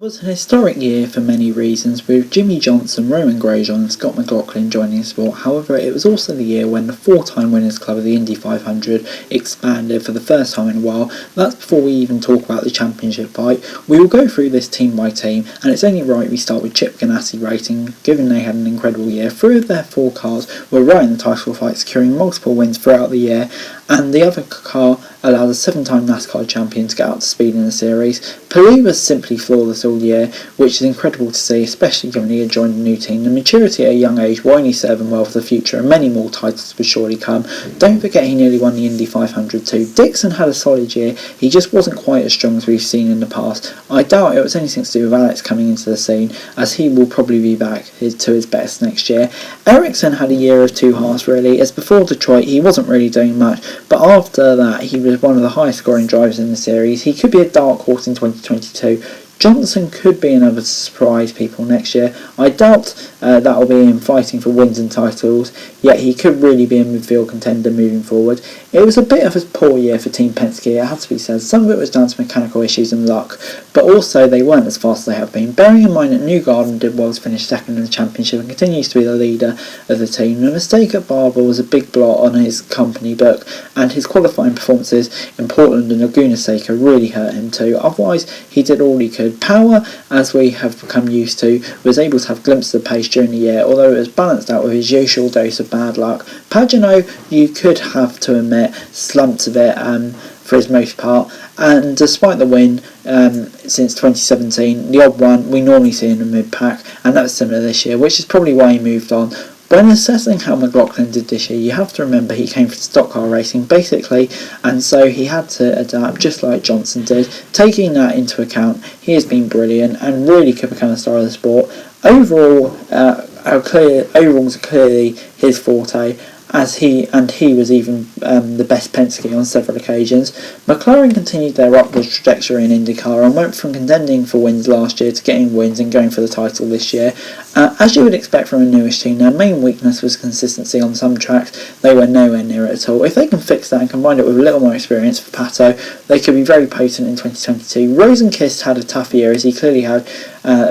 It was an historic year for many reasons, with Jimmy Johnson, Roman Grosjean and Scott McLaughlin joining the sport. However, it was also the year when the four-time Winners' Club of the Indy 500 expanded for the first time in a while. That's before we even talk about the championship fight. We will go through this team by team, and it's only right we start with Chip Ganassi Racing, given they had an incredible year. Three of their four cars were right in the title fight, securing multiple wins throughout the year, and the other car allowed a seven-time NASCAR champion to get up to speed in the series. Pelé was simply flawless all year, which is incredible to see, especially given he had joined a new team. The maturity at a young age will only serve him well for the future, and many more titles will surely come. Don't forget he nearly won the Indy 500 too. Dixon had a solid year, he just wasn't quite as strong as we've seen in the past. I doubt it was anything to do with Alex coming into the scene, as he will probably be back to his best next year. Ericsson had a year of two halves really, as before Detroit he wasn't really doing much, but after that he was one of the highest scoring drivers in the series. He could be a dark horse in 2022. Johnson could be another surprise people next year. I doubt that will be him fighting for wins and titles, yet he could really be a midfield contender moving forward. It was a bit of a poor year for Team Penske, it had to be said. Some of it was down to mechanical issues and luck, but also they weren't as fast as they have been. Bearing in mind that Newgarden did well to finish second in the championship and continues to be the leader of the team. The mistake at Barber was a big blot on his company book, and his qualifying performances in Portland and Laguna Seca really hurt him too. Otherwise, he did all he could. Power, as we have become used to, was able to have glimpses of pace during the year, although it was balanced out with his usual dose of bad luck. Pagano, you could have to admit, slumped a bit for his most part, and despite the win since 2017, the odd one we normally see in the mid-pack, and that was similar this year, which is probably why he moved on. When assessing how McLaughlin did this year, you have to remember he came from stock car racing, basically, and so he had to adapt just like Johnson did. Taking that into account, he has been brilliant and really could become a star of the sport. Overalls are clearly his forte, as he was even the best Penske on several occasions. Mclaren continued their upward trajectory in IndyCar and went from contending for wins last year to getting wins and going for the title this year. As you would expect from a newish team, their main weakness was consistency on some tracks. They were nowhere near it at all. If they can fix that and combine it with a little more experience for Pato, they could be very potent in 2022. Rosenqvist had a tough year, as he clearly had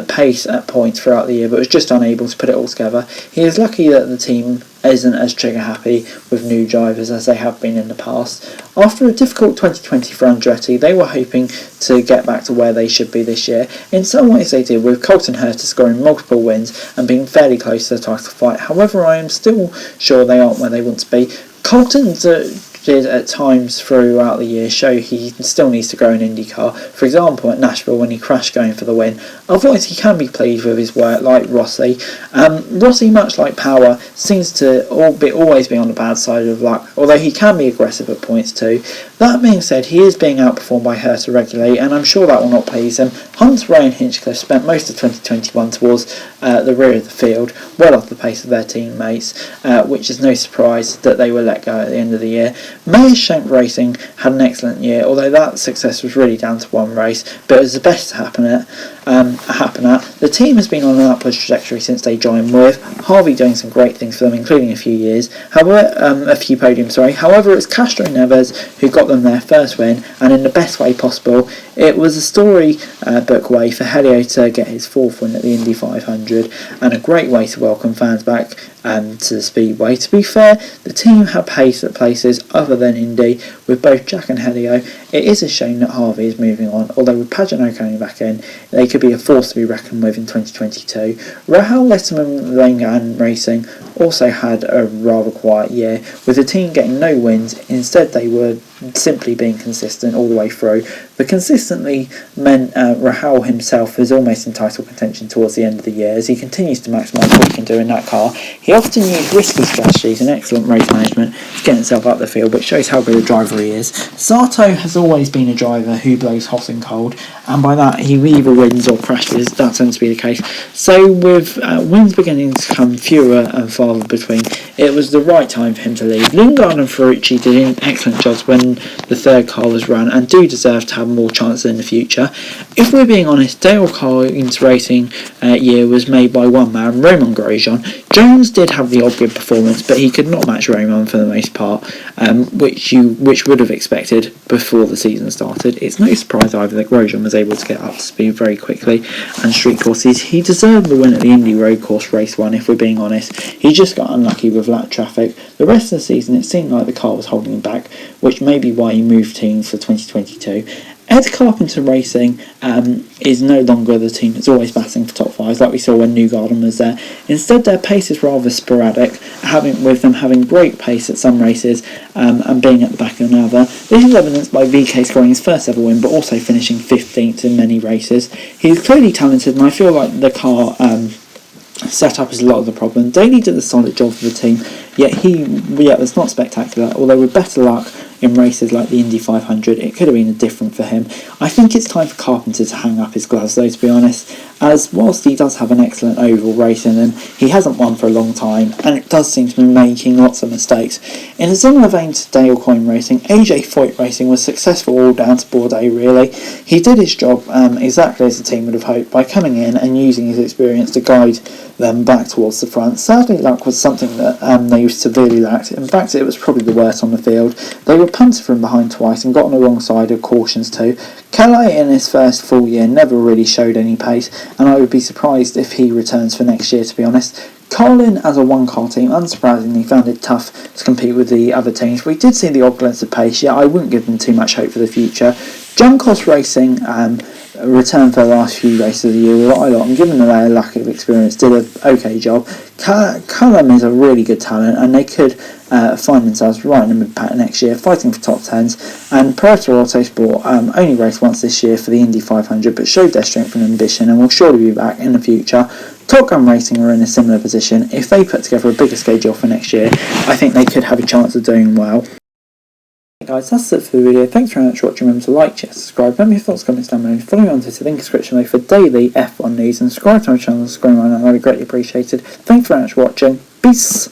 pace at points throughout the year, but was just unable to put it all together. He is lucky that the team isn't as trigger happy with new drivers as they have been in the past. After a difficult 2020 for Andretti, they were hoping to get back to where they should be this year. In some ways they did, with Colton Herta scoring multiple wins and being fairly close to the title fight. However, I am still sure they aren't where they want to be. Colton did at times throughout the year show he still needs to grow in IndyCar. For example, at Nashville when he crashed going for the win. Otherwise, he can be pleased with his work, like Rossi. Rossi, much like Power, seems to always be on the bad side of luck, although he can be aggressive at points too. That being said, he is being outperformed by Herta regularly, and I'm sure that will not please him. Hunt, Ray and Hinchcliffe spent most of 2021 towards the rear of the field, well off the pace of their teammates, which is no surprise that they were let go at the end of the year. Mayer Shank Racing had an excellent year, although that success was really down to one race, but it was the best to happen at. The team has been on an upward trajectory since they joined, with Harvey doing some great things for them, including a few podiums. However, it's Castro Neves who got them their first win, and in the best way possible. It was a storybook way for Helio to get his fourth win at the Indy 500, and a great way to welcome fans back to the Speedway. To be fair, the team had pace at places other than Indy, with both Jack and Helio. It is a shame that Harvey is moving on, although with Pagano coming back in, they could be a force to be reckoned with in 2022. Rahal Letterman Langan Racing also had a rather quiet year, with the team getting no wins. Instead, they were simply being consistent all the way through. The consistently meant Rahal himself is almost in title contention towards the end of the year, as he continues to maximise what he can do in that car. He often used risky strategies and excellent race management to get himself up the field, which shows how good a driver he is. Sato has always been a driver who blows hot and cold, and by that he either wins or crashes. That tends to be the case. So with wins beginning to come fewer and far father between, it was the right time for him to leave. Lingard and Ferrucci did excellent jobs when the third car was run and do deserve to have more chances in the future. If we're being honest, Dale Coyne's racing year was made by one man, Romain Grosjean. Jones did have the odd good performance, but he could not match Romain for the most part, which would have expected before the season started. It's no surprise either that Grosjean was able to get up to speed very quickly and street courses. He deserved the win at the Indy Road Course race 1, if we're being honest. He just got unlucky with lap traffic. The rest of the season it seemed like the car was holding him back, which may be why he moved teams for 2022. Ed Carpenter Racing is no longer the team that's always battling for top fives like we saw when Newgarden was there. Instead, their pace is rather sporadic, with them having great pace at some races and being at the back of another. This is evidenced by VK scoring his first ever win, but also finishing 15th in many races. He's clearly talented, and I feel like the car setup is a lot of the problem. Daly did a solid job for the team, yet it's not spectacular, although with better luck in races like the Indy 500 it could have been different for him. I think it's time for Carpenter to hang up his gloves though, to be honest, as whilst he does have an excellent overall race in him, he hasn't won for a long time and it does seem to be making lots of mistakes. In a similar vein to Dale Coyne Racing, AJ Foyt Racing was successful all down to Bourdais really. He did his job exactly as the team would have hoped by coming in and using his experience to guide them back towards the front. Sadly, luck was something that they severely lacked. In fact, it was probably the worst on the field. They were punted from behind twice and got on the wrong side of cautions too. Calais in his first full year never really showed any pace, and I would be surprised if he returns for next year, to be honest. Carlin, as a one-car team, unsurprisingly found it tough to compete with the other teams. We did see the odd glimpse of pace, yet I wouldn't give them too much hope for the future. Juncos Racing returned for the last few races of the year with a lot, and given their lack of experience, did an okay job. Callum is a really good talent, and they could find themselves right in the mid-pack next year, fighting for top 10s. And Puerto Autosport only raced once this year for the Indy 500, but showed their strength and ambition, and will surely be back in the future. Top Gun Racing are in a similar position. If they put together a bigger schedule for next year, I think they could have a chance of doing well. Guys, that's it for the video. Thanks very much for watching. Remember to like, share, subscribe, let me your thoughts, comments down below. Follow me on Twitter, link in the description below for daily F1 news, and subscribe to my channel, that'd be greatly appreciated. Thanks very much for watching. Peace!